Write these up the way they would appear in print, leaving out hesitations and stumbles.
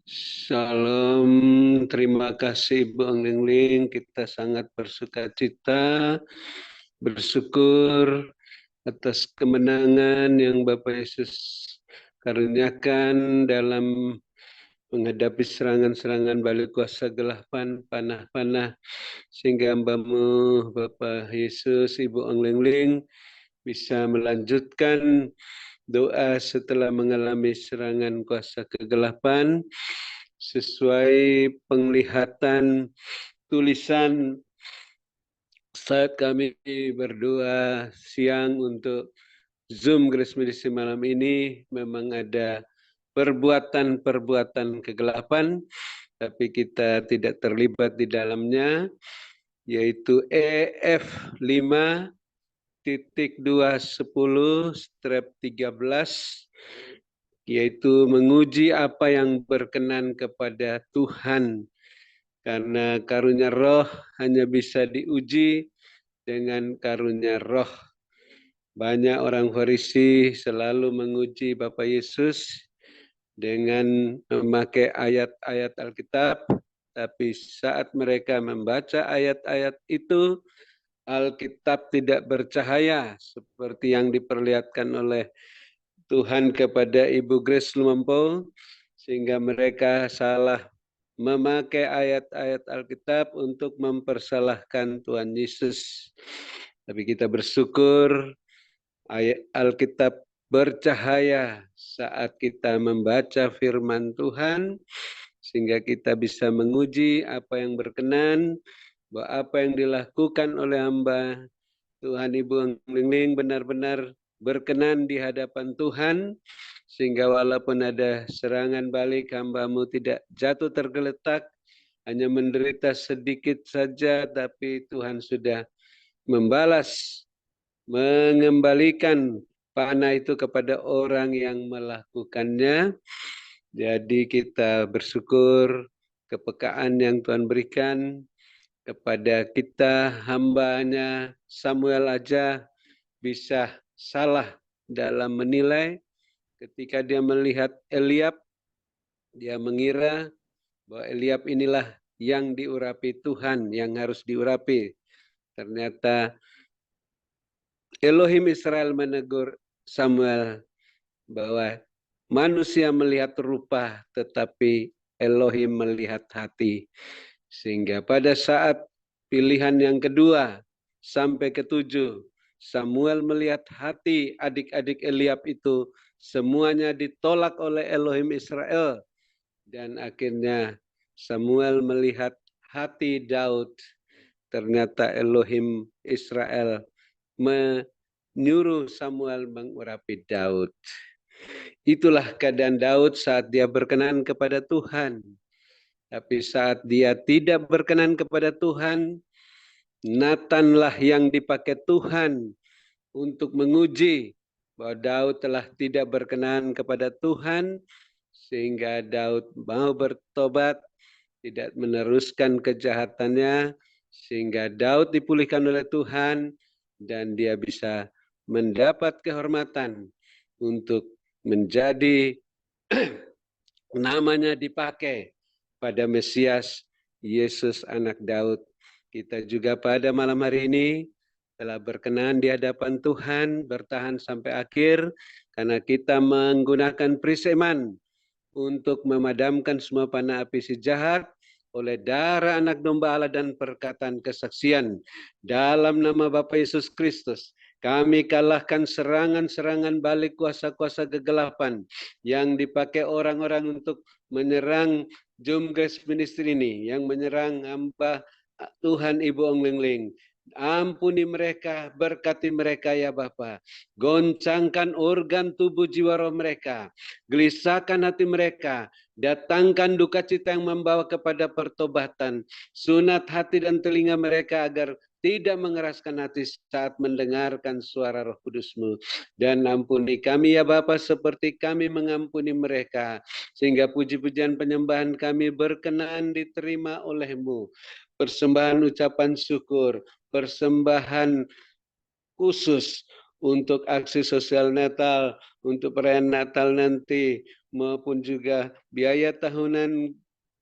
Shalom, terima kasih Ibu Anglingling. Kita sangat bersukacita, bersyukur atas kemenangan yang Bapak Yesus karuniakan dalam menghadapi serangan-serangan balik kuasa gelapan, panah-panah, sehingga hamba-Mu Bapak Yesus, Ibu Anglingling bisa melanjutkan doa setelah mengalami serangan kuasa kegelapan sesuai penglihatan tulisan saat kami berdoa siang untuk Zoom Grace Medicine malam ini. Memang ada perbuatan-perbuatan kegelapan, tapi kita tidak terlibat di dalamnya, yaitu EF 5.210/13, yaitu menguji apa yang berkenan kepada Tuhan. Karena karunia roh hanya bisa diuji dengan karunia roh. Banyak orang Farisi selalu menguji Bapak Yesus dengan memakai ayat-ayat Alkitab, tapi saat mereka membaca ayat-ayat itu, Alkitab tidak bercahaya seperti yang diperlihatkan oleh Tuhan kepada Ibu Grace Lumampau, sehingga mereka salah memakai ayat-ayat Alkitab untuk mempersalahkan Tuhan Yesus. Tapi kita bersyukur ayat Alkitab bercahaya saat kita membaca firman Tuhan, sehingga kita bisa menguji apa yang berkenan, bahwa apa yang dilakukan oleh hamba Tuhan Ibu Anglingling benar-benar berkenan di hadapan Tuhan, sehingga walaupun ada serangan balik, hamba-Mu tidak jatuh tergeletak, hanya menderita sedikit saja, tapi Tuhan sudah membalas, mengembalikan panah itu kepada orang yang melakukannya. Jadi kita bersyukur kepekaan yang Tuhan berikan kepada kita, hamba-Nya. Samuel aja bisa salah dalam menilai. Ketika dia melihat Eliab, dia mengira bahwa Eliab inilah yang diurapi Tuhan, yang harus diurapi. Ternyata Elohim Israel menegur Samuel bahwa manusia melihat rupa, tetapi Elohim melihat hati. Sehingga pada saat pilihan yang kedua sampai ketujuh, Samuel melihat hati adik-adik Eliab itu semuanya ditolak oleh Elohim Israel. Dan akhirnya Samuel melihat hati Daud. Ternyata Elohim Israel menyuruh Samuel mengurapi Daud. Itulah keadaan Daud saat dia berkenan kepada Tuhan. Tapi saat dia tidak berkenan kepada Tuhan, Nathanlah yang dipakai Tuhan untuk menguji bahwa Daud telah tidak berkenan kepada Tuhan, sehingga Daud mau bertobat, tidak meneruskan kejahatannya, sehingga Daud dipulihkan oleh Tuhan dan dia bisa mendapat kehormatan untuk menjadi namanya dipakai pada Mesias Yesus anak Daud. Kita juga pada malam hari ini telah berkenan di hadapan Tuhan, bertahan sampai akhir, karena kita menggunakan perisai iman untuk memadamkan semua panah api si jahat oleh darah anak domba Allah dan perkataan kesaksian. Dalam nama Bapa Yesus Kristus, kami kalahkan serangan-serangan balik kuasa-kuasa kegelapan yang dipakai orang-orang untuk menyerang Zoom Grace Ministry ini, yang menyerang hamba Tuhan Ibu Anglingling. Ampuni mereka, berkati mereka ya Bapa. Goncangkan organ tubuh jiwa roh mereka. Gelisahkan hati mereka. Datangkan duka cita yang membawa kepada pertobatan. Sunat hati dan telinga mereka agar tidak mengeraskan hati saat mendengarkan suara Roh Kudus-Mu. Dan ampuni kami ya Bapa seperti kami mengampuni mereka. Sehingga puji-pujian penyembahan kami berkenan diterima oleh-Mu. Persembahan ucapan syukur, persembahan khusus untuk aksi sosial Natal, untuk perayaan Natal nanti, maupun juga biaya tahunan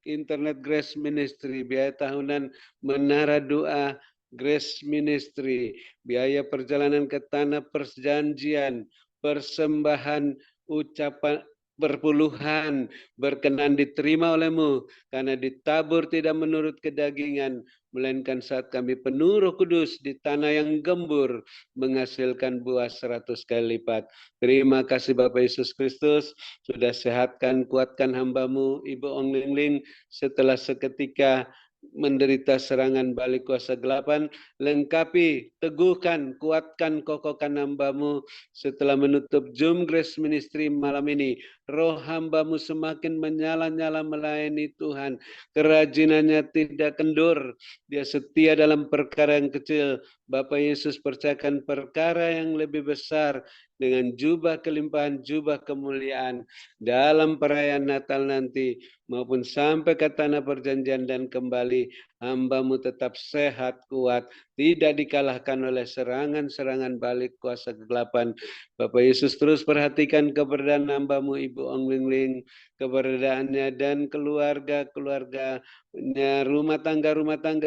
Internet Grace Ministry, biaya tahunan Menara Doa Grace Ministry, biaya perjalanan ke Tanah Perjanjian, persembahan ucapan perpuluhan berkenan diterima olehmu, karena ditabur tidak menurut kedagingan, melainkan saat kami penuh Roh Kudus di tanah yang gembur, menghasilkan buah 100 kali lipat. Terima kasih Bapak Yesus Kristus, sudah sehatkan, kuatkan hamba-Mu, Ibu Ong Ling Ling, setelah seketika menderita serangan balik kuasa gelapan, lengkapi, teguhkan, kuatkan, kokohkan hamba-Mu setelah menutup Zoom Grace Ministry malam ini. Roh hamba-Mu semakin menyala-nyala melayani Tuhan. Kerajinannya tidak kendur. Dia setia dalam perkara yang kecil. Bapak Yesus percayakan perkara yang lebih besar dengan jubah kelimpahan, jubah kemuliaan dalam perayaan Natal nanti, maupun sampai ke tanah perjanjian dan kembali, hamba-Mu tetap sehat, kuat, tidak dikalahkan oleh serangan-serangan balik kuasa kegelapan. Bapak Yesus terus perhatikan keberadaan hamba-Mu Ibu Ong Ling Ling, keberadaannya dan keluarga-keluarganya, rumah tangga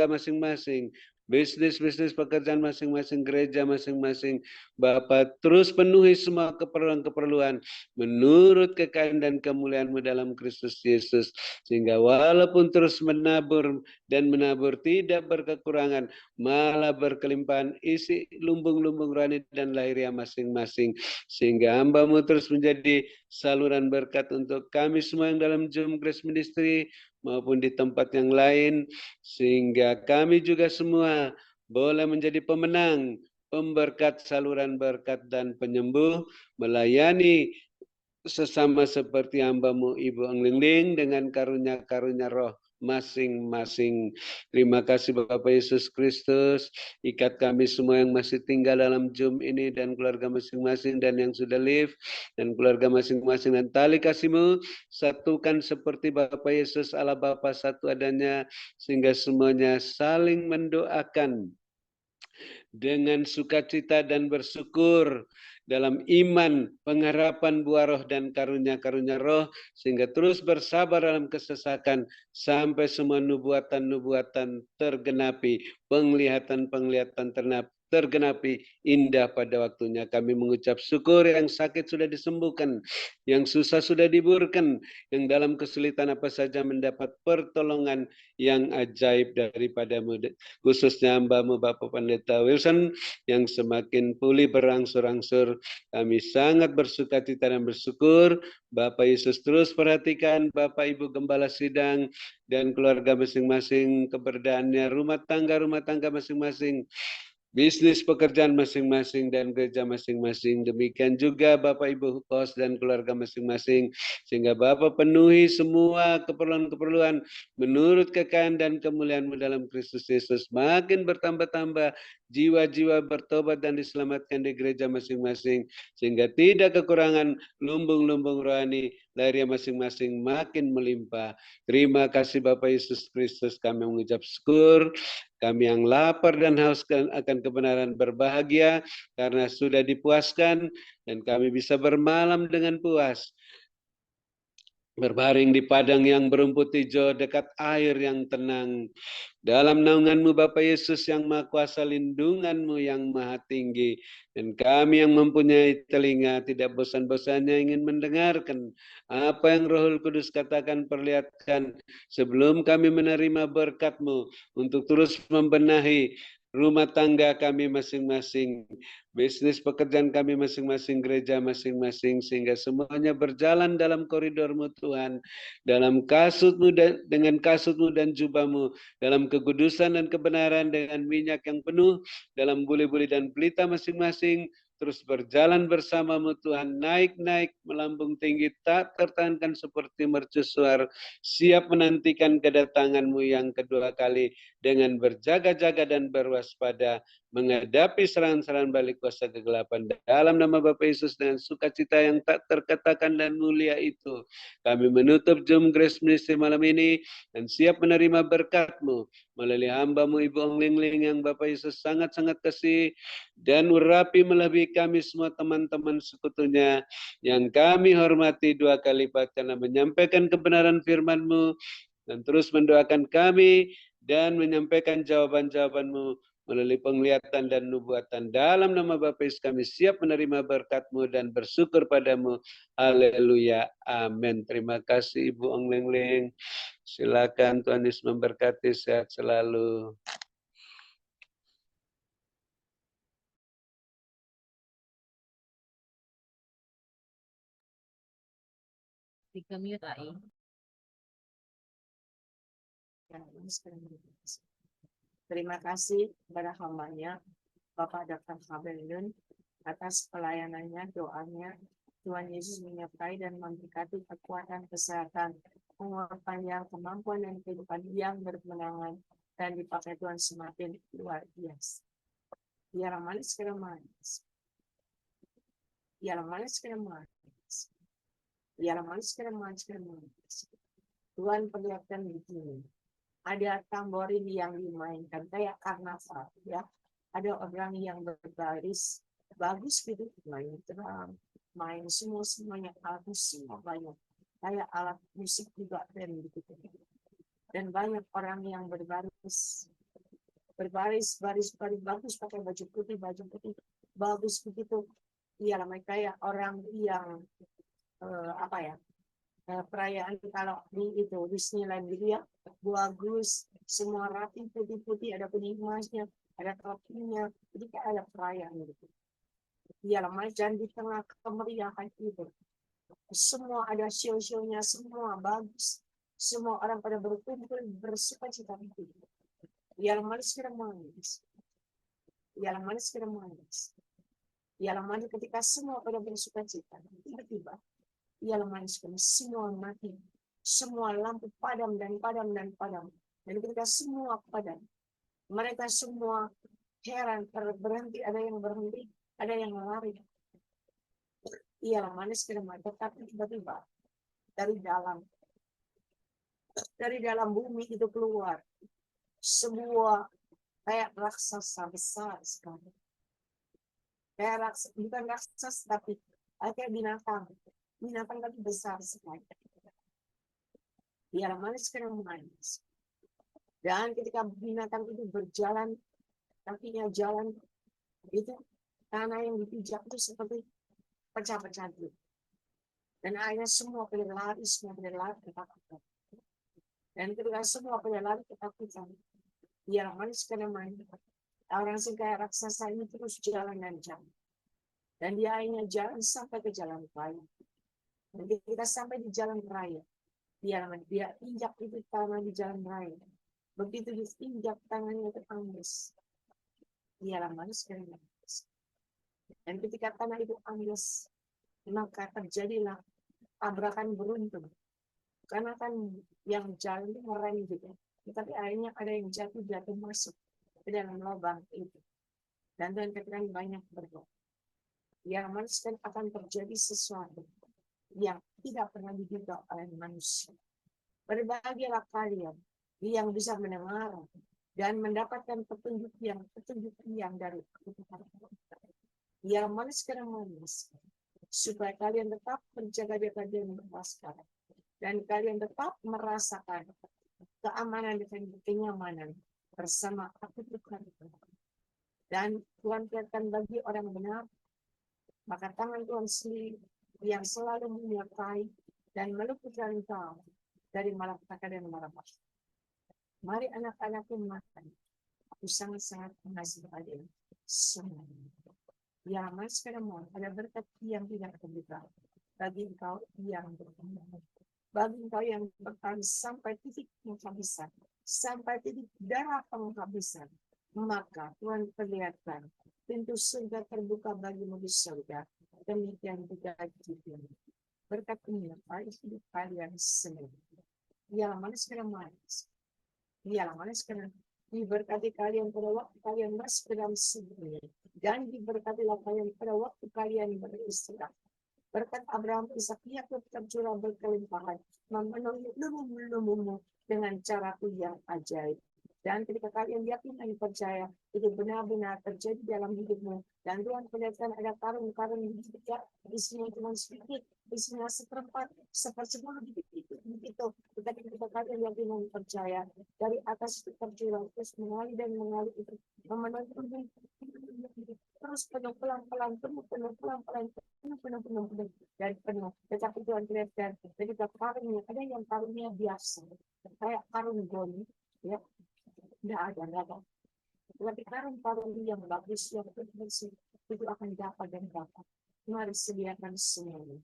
masing-masing, bisnis pekerjaan masing-masing, gereja masing-masing. Bapak terus penuhi semua keperluan-keperluan menurut kekayaan dan kemuliaan-Mu dalam Kristus Yesus, sehingga walaupun terus menabur dan menabur tidak berkekurangan, malah berkelimpahan isi lumbung-lumbung rohani dan lahiriah masing-masing, sehingga hamba-Mu terus menjadi saluran berkat untuk kami semua yang dalam Zoom Grace Ministry maupun di tempat yang lain, sehingga kami juga semua boleh menjadi pemenang, pemberkat, saluran berkat dan penyembuh, melayani sesama seperti hamba-Mu Ibu Ong Ling Ling dengan karunia-karunia roh masing-masing. Terima kasih Bapak Yesus Kristus, ikat kami semua yang masih tinggal dalam Zoom ini dan keluarga masing-masing, dan yang sudah live dan keluarga masing-masing, dan tali kasih-Mu satukan seperti Bapak Yesus Allah Bapa satu adanya, sehingga semuanya saling mendoakan dengan sukacita dan bersyukur dalam iman, pengharapan buah roh dan karunia-karunia roh, sehingga terus bersabar dalam kesesakan sampai semua nubuatan-nubuatan tergenapi, penglihatan-penglihatan tergenapi indah pada waktunya. Kami mengucap syukur, yang sakit sudah disembuhkan, yang susah sudah diburkan, yang dalam kesulitan apa saja mendapat pertolongan yang ajaib daripada-Mu, khususnya hamba-Mu Bapak Pendeta Wilson yang semakin pulih berangsur-angsur. Kami sangat bersukacita dan bersyukur. Bapak Yesus terus perhatikan Bapak Ibu Gembala Sidang dan keluarga masing-masing, keberadaannya, rumah tangga masing-masing, bisnis pekerjaan masing-masing dan gereja masing-masing. Demikian juga Bapak Ibu host dan keluarga masing-masing, sehingga Bapak penuhi semua keperluan-keperluan menurut kekayaan dan kemuliaan-Mu dalam Kristus Yesus. Makin bertambah-tambah jiwa-jiwa bertobat dan diselamatkan di gereja masing-masing, sehingga tidak kekurangan lumbung-lumbung rohani lahiriah masing-masing makin melimpah. Terima kasih Bapak Yesus Kristus, kami mengucap syukur. Kami yang lapar dan haus akan kebenaran berbahagia karena sudah dipuaskan, dan kami bisa bermalam dengan puas, berbaring di padang yang berumput hijau dekat air yang tenang. Dalam naungan-Mu Bapa Yesus yang Maha Kuasa, lindungan-Mu yang Maha Tinggi, dan kami yang mempunyai telinga tidak bosan-bosannya ingin mendengarkan apa yang Roh Kudus katakan, perlihatkan, sebelum kami menerima berkat-Mu untuk terus membenahi rumah tangga kami masing-masing, bisnis pekerjaan kami masing-masing, gereja masing-masing, sehingga semuanya berjalan dalam koridor-Mu Tuhan, dalam kasut-Mu dengan kasut-Mu dan jubah-Mu, dalam kekudusan dan kebenaran dengan minyak yang penuh, dalam buli-buli dan pelita masing-masing, terus berjalan bersama-Mu Tuhan, naik-naik melambung tinggi, tak tertahankan seperti mercusuar, siap menantikan kedatangan-Mu yang kedua kali dengan berjaga-jaga dan berwaspada menghadapi serangan-serangan balik kuasa kegelapan. Dalam nama Bapa Yesus dengan sukacita yang tak terkatakan dan mulia itu, kami menutup Zoom Grace Ministry malam ini dan siap menerima berkat-Mu melalui hamba-Mu Ibu Ong Ling Ling yang Bapak Yesus sangat-sangat kasih dan urapi melebihi kami semua teman-teman sekutunya yang kami hormati dua kali lipat karena menyampaikan kebenaran firman-Mu dan terus mendoakan kami dan menyampaikan jawaban-jawaban-Mu melalui penglihatan dan nubuatan. Dalam nama Bapa Yesus kami siap menerima berkat-Mu dan bersyukur padamu. Haleluya. Amin. Terima kasih Ibu Ong Leng Leng. Silakan Tuhan Yesus memberkati, sehat selalu. Terima kasih kepada hamba-Nya Bapak Dr. Habelun atas pelayanannya, doanya. Tuhan Yesus menyertai dan memberkati kekuatan, kesehatan, umur panjang, kemampuan dan kehidupan yang berkemenangan dan dipakai Tuhan semakin luar biasa. Biarlah manis kena manis. Biarlah manis kena manis. Biarlah manis kena manis. Tuhan perlihatkan begini. Ada tamborin yang dimainkan kayak karnaval, ya. Ada orang yang berbaris bagus gitu, main drum, main semuanya alat musik banyak, kayak alat musik juga band gitu. Dan banyak orang yang berbaris bagus pakai baju putih bagus begitu. Iya, mereka kayak orang yang perayaan kalau di itu Disneyland gitu ya, bagus, semua rapi putih-putih, ada penikmatnya, ada topinya, jadi kayak ada perayaan gitu. Iyalah macam di tengah kemeriahan itu, semua ada show-shownya, semua bagus, semua orang pada berkumpul bersuka-cita itu. Iyalah manis kira manis, iyalah manis kira manis, iyalah manis ketika semua pada bersuka-cita, tiba-tiba ialah manis kami semua mati, semua lampu padam. Dan ketika semua padam, mereka semua heran, berhenti, ada yang berhenti, ada yang lari. Ialah manis kami, tetapi tiba-tiba dari dalam bumi itu keluar sebuah kayak raksasa besar sekali. Kayak raksasa, bukan raksasa tapi kayak binatang tapi besar sekali. Biar manis kena manis. Dan ketika binatang itu berjalan, kakinya jalan, itu tanah yang dipijak itu seperti pecah-pecah gitu. Dan akhirnya semua berlari ketakutan. Dan ketika semua berlari ketakutan, biar manis kena manis. Orang sih kayak raksasa ini terus jalan dan jalan. Dan dia akhirnya jalan sampai ke jalan raya. Dan kita sampai di jalan raya. Dia injak itu tanah di jalan raya. Begitu diinjak tangannya ke ambles. Dialah manis dan manis. Dan ketika tanah itu ambles, maka terjadilah tabrakan beruntun. Karena kan yang jalan itu ngerem gitu. Tetapi akhirnya ada yang jatuh masuk ke dalam lubang itu. Dan Tuhan katakan banyak berdoa. Yang manis kan akan terjadi sesuatu yang tidak pernah diduga oleh manusia. Berbahagialah kalian yang bisa mendengar dan mendapatkan petunjuk yang dari Tuhan. Yang manis karena manis, supaya kalian tetap berjaga-jaga dan berwaspada, dan kalian tetap merasakan keamanan dan kenyamanan bersama aku Tuhan. Dan Tuhan katakan bagi orang benar, maka tangan Tuhan sendiri yang selalu menyertai dan meluputkan engkau dari malapetaka dan malapetaka. Mari anak-anakku makan. Aku sangat-sangat mengasihi kalian semua. Ya, mas, karena ada berkat yang tidak terbuka bagi engkau yang berkembang. Bagi engkau yang bertahan sampai titik penghabisan, sampai titik darah penghabisan, maka Tuhan perlihatkan pintu surga terbuka bagimu di surga. Demikian juga di dunia. Berkat ini pada hidup kalian semua. Ialah manis kena manis. Ialah manis kena Diberkati kalian pada waktu kalian masuk ke dalam sini. Dan diberkatilah kalian pada waktu kalian beristirahat. Berkat Abraham, Ishak, Yakub tercurah berkelimpahan, memenuhi lubung-lubungmu dengan caraku yang ajaib. Dan ketika kalian yakin dan percaya, itu benar-benar terjadi dalam hidupmu. Dan Tuhan perlihatkan ada karung-karung yang tidak, isinya cuma sedikit, isinya seperempat, sepersepuluh begitu. Tetapi ketika kalian yakin dan percaya, dari atas itu tercurah terus mengalir dan mengalir itu memenuhi lubung. Terus penuh pelan-pelan, pelan-pelan, penuh dan penuh. Tetapi Tuhan kelihatan ketika karungnya, ada yang karungnya biasa, kayak karung goni, ya, nggak ada. Tetapi karung-karung yang bagus, yang bersih, itu akan dapat dan dapat. Mari sediakan semuanya.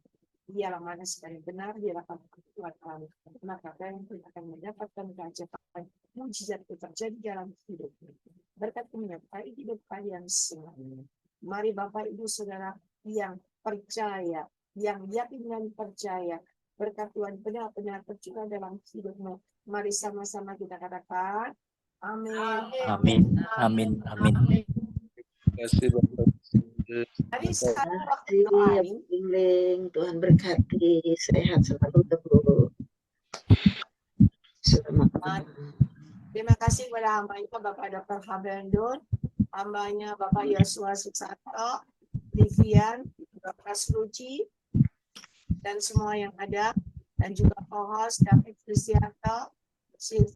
Dialah mana sekali benar, dialah Tuhan kami. Maka kalian pun akan mendapatkan keajaiban mujizat itu terjadi dalam hidupmu. Berkat menyertai hidup kalian semuanya. Mari Bapak Ibu Saudara yang percaya, yang yakin dan percaya, berkat Tuhan benar-benar tercurah dalam hidupmu. Mari sama-sama kita katakan, amin. Amin. Amin. Amin. Terima kasih Bapak. Mari sekarang waktu Terima doain. kasih, Bingling. Tuhan berkati, sehat selalu, Bu. Selamat malam. Terima kasih kepada hambanya Bapak Dr. Habendun, hambanya Bapak Yosua Suksanto, Vivian, Bapak Sluci, dan semua yang ada, dan juga co-host David Kristianto,